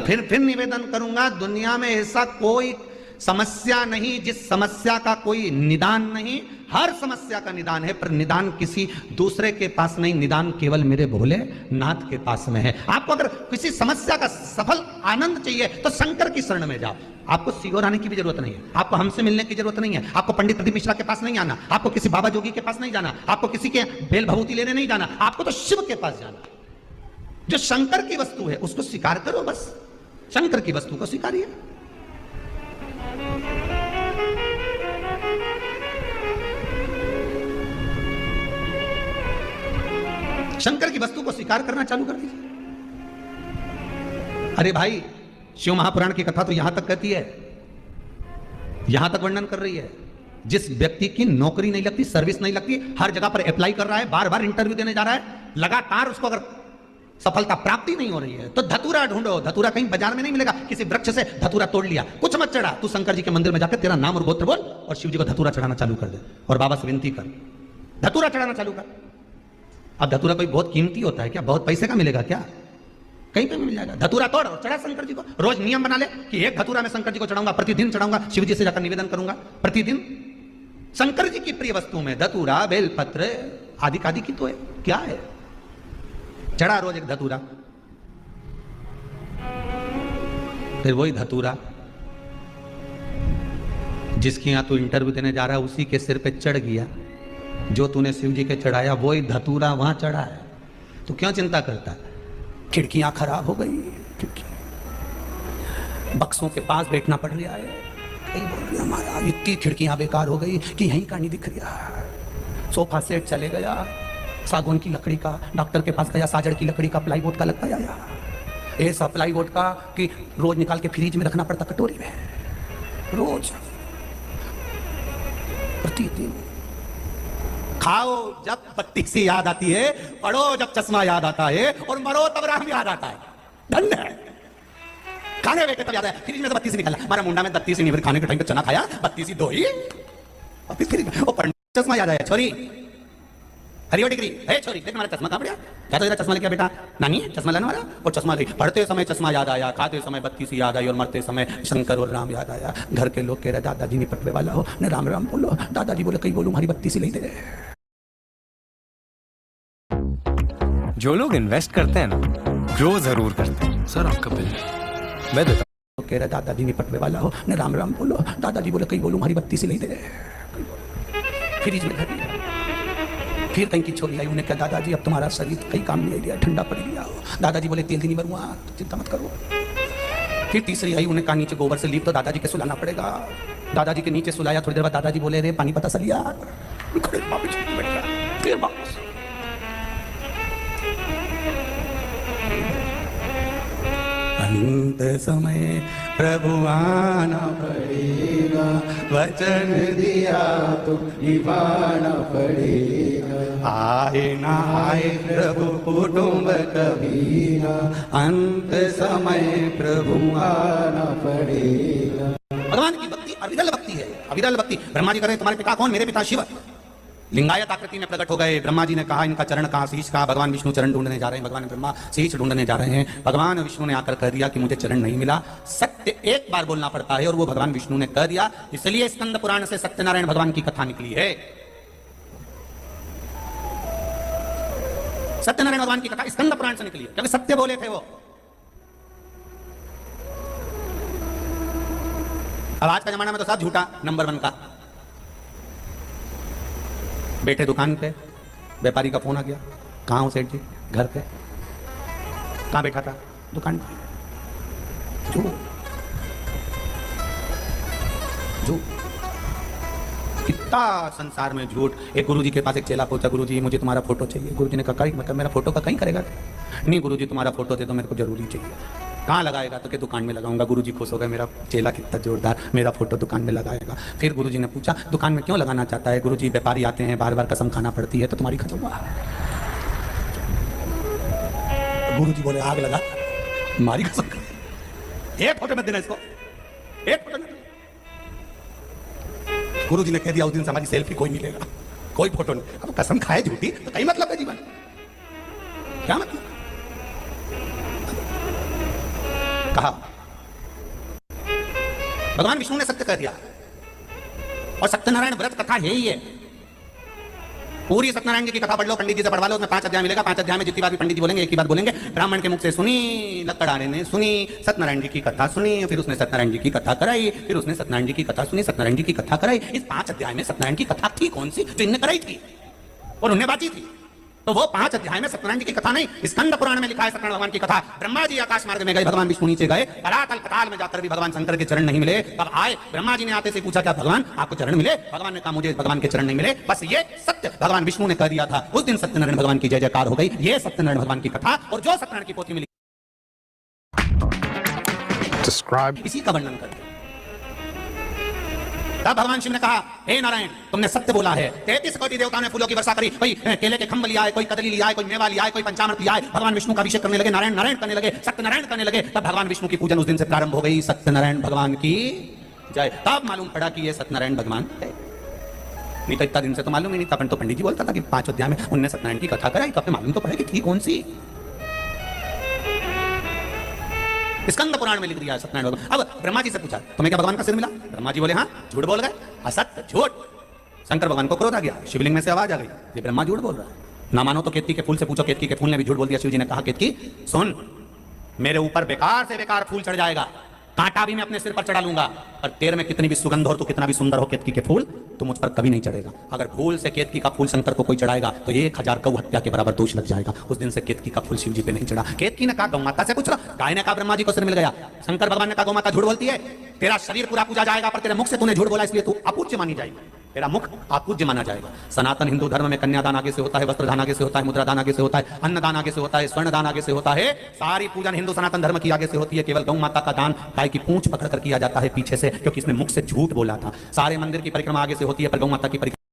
फिर निवेदन करूंगा, दुनिया में ऐसा कोई समस्या नहीं जिस समस्या का कोई निदान नहीं। हर समस्या का निदान है, पर निदान किसी दूसरे के पास नहीं, निदान केवल मेरे भोले नाथ के पास में है। आपको अगर किसी समस्या का सफल आनंद चाहिए तो शंकर की शरण में जाओ। आपको सीहोर आने की भी जरूरत नहीं है, आपको हमसे मिलने की जरूरत नहीं है, आपको पंडित प्रदीप मिश्रा के पास नहीं आना, आपको किसी बाबा जोगी के पास नहीं जाना, आपको किसी के बेल भभूति लेने नहीं जाना, आपको तो शिव के पास जाना। जो शंकर की वस्तु है उसको स्वीकार करो, बस शंकर की वस्तु को स्वीकारिए। शंकर की वस्तु को स्वीकार करना चालू कर दीजिए। अरे भाई, शिव महापुराण की कथा तो यहां तक कहती है, यहां तक वर्णन कर रही है, जिस व्यक्ति की नौकरी नहीं लगती, सर्विस नहीं लगती, हर जगह पर अप्लाई कर रहा है, बार बार इंटरव्यू देने जा रहा है, लगातार उसको अगर सफलता प्राप्ति नहीं हो रही है तो धतूरा ढूंढो। धतूरा कहीं बाजार में नहीं मिलेगा, किसी वृक्ष से धतूरा तोड़ लिया, कुछ मत चढ़ा, तू शंकर जी के मंदिर में जाकर तेरा नाम और गोत्र बोल और शिव जी को धतूरा चढ़ाना चालू कर दे और बाबा से विनती कर, धतूरा चढ़ाना चालू कर। अब धतूरा कोई बहुत कीमती होता है क्या? बहुत पैसे का मिलेगा क्या? कहीं पे भी मिल जाएगा। धतूरा तोड़ और चढ़ा शंकर जी को। रोज नियम बना ले कि एक धतूरा मैं शंकर जी को चढ़ाऊंगा, प्रतिदिन चढ़ाऊंगा, शिव जी से जाकर निवेदन करूंगा प्रतिदिन। शंकर जी की प्रिय वस्तु में धतूरा, बेलपत्र आदि आदि की तो है, क्या है? चढ़ा रोज एक धतूरा, फिर वही धतूरा जिसके यहां तू इंटरव्यू देने जा रहा है उसी के सिर पे चढ़ गया, जो तूने शिव जी के चढ़ाया वही धतूरा वहां चढ़ा है, तो क्यों चिंता करता है? खिड़कियां खराब हो गई, बक्सों के पास बैठना पड़ रहा है, कहीं बोल रही हमारा इतनी खिड़कियां बेकार हो गई कि यहीं का नहीं दिख रहा। सोफा सेट चले गया, सागौन की लकड़ी का, डॉक्टर के पास गया, साजड़ की लकड़ी का प्लाईवुड का लगवाया, ऐसा प्लाईवुड का कि रोज निकाल के फ्रिज में रखना पड़ता कटोरी में, रोज प्रतिदिन। खाओ जब बत्ती से याद आती है, पढ़ो जब चश्मा याद आता है, और मरो तब राम याद आता है। धन्य है। खाने बैठे तब याद है, फ्रिज में तो बत्ती से निकाला, हमारा मुंडा में बत्ती से नहीं, फिर खाने के टाइम पे चना खाया, बत्ती से दो ही, और फिर फ्रिज में, और चश्मा याद आया, छोरी हरियो डिग्री है, छोरी देख हमारा चश्मा कहाँ पड़ा? क्या तो तेरा चश्मा लेके बेटा? नानी चश्मा लाने वाला, और चश्मा ले, पढ़ते समय चश्मा याद आया, खाते समय बत्ती से याद आई, और मरते समय शंकर और राम याद आया। घर के लोग कह रहे दादाजी नहीं पटवे वाला हो, न राम राम बोलो, दादाजी बोले कहीं बोलूं हमारी बत्ती से ले दे। जो लोग इन्वेस्ट करते हैं ना, ग्रो जरूर करते हैं। सर आपका बिल मैं देता हूँ। कह रहे दादाजी नहीं पटवे वाला हो, न राम राम बोलो, दादाजी बोले कहीं बोलूं हमारी बत्ती से ले दे। फ्रिज में धर दिया, फिर कहीं की छोरी आई, उन्हें कहा दादाजी अब तुम्हारा शरीर कहीं काम नहीं लिया, ठंडा पड़ गया हो। दादाजी बोले तेल नहीं भरूंगा, तो चिंता मत करो। फिर तीसरी आई, उन्हें कहा नीचे गोबर से लीप तो दादाजी के सुलाना पड़ेगा। दादाजी के नीचे सुलाया, थोड़ी देर बाद दादाजी बोले रे पानी पता चलिया, फिर वापस। अंत समय प्रभु आना पड़ेगा, वचन दिया तो निभाना पड़ेगा। आए ना आए प्रभु कुटुंब कभी ना, अंत समय प्रभु आना पड़ेगा। भगवान की भक्ति अविरल भक्ति है, अविरल भक्ति। ब्रह्मा जी करें तुम्हारे पिता कौन? मेरे पिता शिव लिंगायत आकृति में प्रकट हो गए। ब्रह्मा जी ने कहा इनका चरण कहाँ? शीश कहा। भगवान विष्णु चरण ढूंढने जा रहे हैं, भगवान ब्रह्मा शीश ढूंढने जा रहे हैं। भगवान विष्णु ने आकर कह दिया कि मुझे चरण नहीं मिला। सत्य एक बार बोलना पड़ता है, और वो भगवान विष्णु ने कह दिया। इसलिए स्कंद पुराण से सत्यनारायण भगवान की कथा निकली है। सत्यनारायण भगवान की कथा स्कंद पुराण से निकली है, क्योंकि सत्य बोले थे वो। अब आज का जमाना में तो सब झूठा नंबर 1 का। बैठे दुकान पे, व्यापारी का फोन आ गया, कहाँ हो सेठ जी? घर पे। कहाँ बैठा था? दुकान पे। झूठ झूठ, कितना संसार में झूठ। एक गुरुजी के पास एक चेला पूछा, गुरुजी मुझे तुम्हारा फोटो चाहिए। गुरुजी ने कहा मतलब मेरा फोटो का कहीं करेगा? नहीं गुरुजी तुम्हारा फोटो दे दो, मेरे को जरूरी चाहिए। कहाँ लगाएगा? तो कि दुकान में लगाऊंगा। गुरुजी खुश हो गए, मेरा चेला कितना जोरदार, मेरा फोटो दुकान में लगाएगा। फिर गुरुजी ने पूछा दुकान में क्यों लगाना चाहता है? गुरुजी व्यापारी आते हैं, बार बार कसम खाना पड़ती है, तो तुम्हारी खत्म हुआ। गुरुजी बोले आग लगा, हमारी कसम, एक फोटो मत देना इसको, एक फोटो नहीं। गुरुजी ने कह दिया उस दिन से हमारी सेल्फी कोई नहीं लेगा, कोई फोटो नहीं। अब कसम खाए झूठी तो कई मतलब है जीवन, क्या मतलब? कहा। भगवान विष्णु ने सत्य कह दिया। और सत्यनारायण व्रत कथा है ही है। पूरी सत्यनारायण जी की कथा पढ़ लो, पंडित जी से पढ़वा लो, उसमें 5 अध्याय मिलेगा। 5 अध्याय में जितनी बात भी पंडित जी बोलेंगे एक ही बात बोलेंगे। ब्राह्मण के मुख से सुनी, लकड़ाने ने सुनी, सत्यनारायण जी की कथा सुनी, फिर उसने सत्यनारायण जी की कथा कराई, फिर उसने सत्यनारायण जी की कथा सुनी, सत्यनारायण जी की कथा कराई। इस 5 अध्याय में सत्यनारायण की कथा थी कौन सी जो इनने कराई थी और उन्हें बाची थी? तो वो 5 अध्याय में सत्यनारायण जी की कथा नहीं, स्कंद पुराण में लिखा है सत्यनारायण भगवान की कथा। ब्रह्मा जी आकाश मार्ग में गए, भगवान विष्णु नीचे गए, करातल पताल में जाकर भी भगवान शंकर के चरण नहीं मिले। तब आए, ब्रह्मा जी ने आते से पूछा क्या भगवान आपको चरण मिले? भगवान ने कहा मुझे भगवान के चरण नहीं मिले। बस ये सत्य भगवान विष्णु ने कह दिया था। उस दिन सत्यनारायण भगवान की जय जयकार हो गई। ये सत्यनारायण भगवान की कथा और जो सत्यनारायण की पोथी मिली इसी का वर्णन कर। तब भगवान शिव ने कहा हे नारायण तुमने सत्य बोला है। 33 कोटि देवताओं ने फूलों की वर्षा करी, कोई केले के खंभ लिया है, कोई कदली लिया है, कोई मेवा लिया है, कोई पंचामृत लिया है। भगवान विष्णु का अभिषेक करने लगे, नारायण नारायण करने लगे, सत्यनारायण करने लगे। तब भगवान विष्णु की पूजन उस दिन से प्रारंभ हो गई। सत्यनारायण भगवान की जय। तब मालूम पड़ा कि ये सत्यनारायण भगवान है। नहीं तो इतना दिन से तो मालूम ही नहीं था। अपन तो पंडित जी बोलता था कि 5 अध्याय में उनने सत्यनारायण की कथा कराई, तो अपने मालूम तो पड़े कि थी कौन सी। स्कंद पुराण में लिख दिया है सत्यनारायण भगवान। अब ब्रह्मा जी से पूछा तुम्हें क्या भगवान का सिर मिला? ब्रह्मा जी बोले हाँ। झूठ बोल गए, असत्य झूठ। शंकर भगवान को क्रोध आ गया, शिवलिंग में से आवाज आ गई ये ब्रह्मा झूठ बोल रहा है। ना मानो तो केतकी के फूल से पूछो, केतकी के फूल ने भी झूठ बोल दिया। शिव जी ने कहा केतकी सुन, मेरे ऊपर बेकार से बेकार फूल चढ़ जाएगा, कांटा भी मैं अपने सिर पर चढ़ा लूंगा, और तेरे में कितनी भी सुगंध हो तो कितना भी सुंदर हो केतकी के फूल तो मुझ पर कभी नहीं चढ़ेगा। अगर भूल से केतकी का फूल शंकर को कोई चढ़ाएगा तो 1000 गौ हत्या के बराबर दोष लग जाएगा। उस दिन से केतकी का फूल शिव जी पे नहीं चढ़ा। केतकी ने कहा गौ माता से पूछ लो, गाय ने कहा ब्रह्मा जी को सिर मिल गया। शंकर भगवान ने कहा गौ माता झूठ बोलती है, तेरा शरीर पूरा पूजा जाएगा पर तेरे मुख से तूने झूठ बोला इसलिए तू अपूज्य मानी जाएगी, तेरा मुख अपूज्य माना जाएगा। सनातन हिंदू धर्म में कन्यादान आगे से होता है, वस्त्रदान आगे से होता है, मुद्रादान आगे से होता है, अन्नदान आगे से होता है, स्वर्णदान आगे से होता है। सारी पूजन हिंदू सनातन धर्म की आगे से होती है। केवल गौ माता का दान गाय की पूंछ पकड़ कर किया जाता है पीछे से, क्योंकि इसने मुख से झूठ बोला था। सारे मंदिर की परिक्रमा आगे से होती है पर गौ माता की परिक्रमा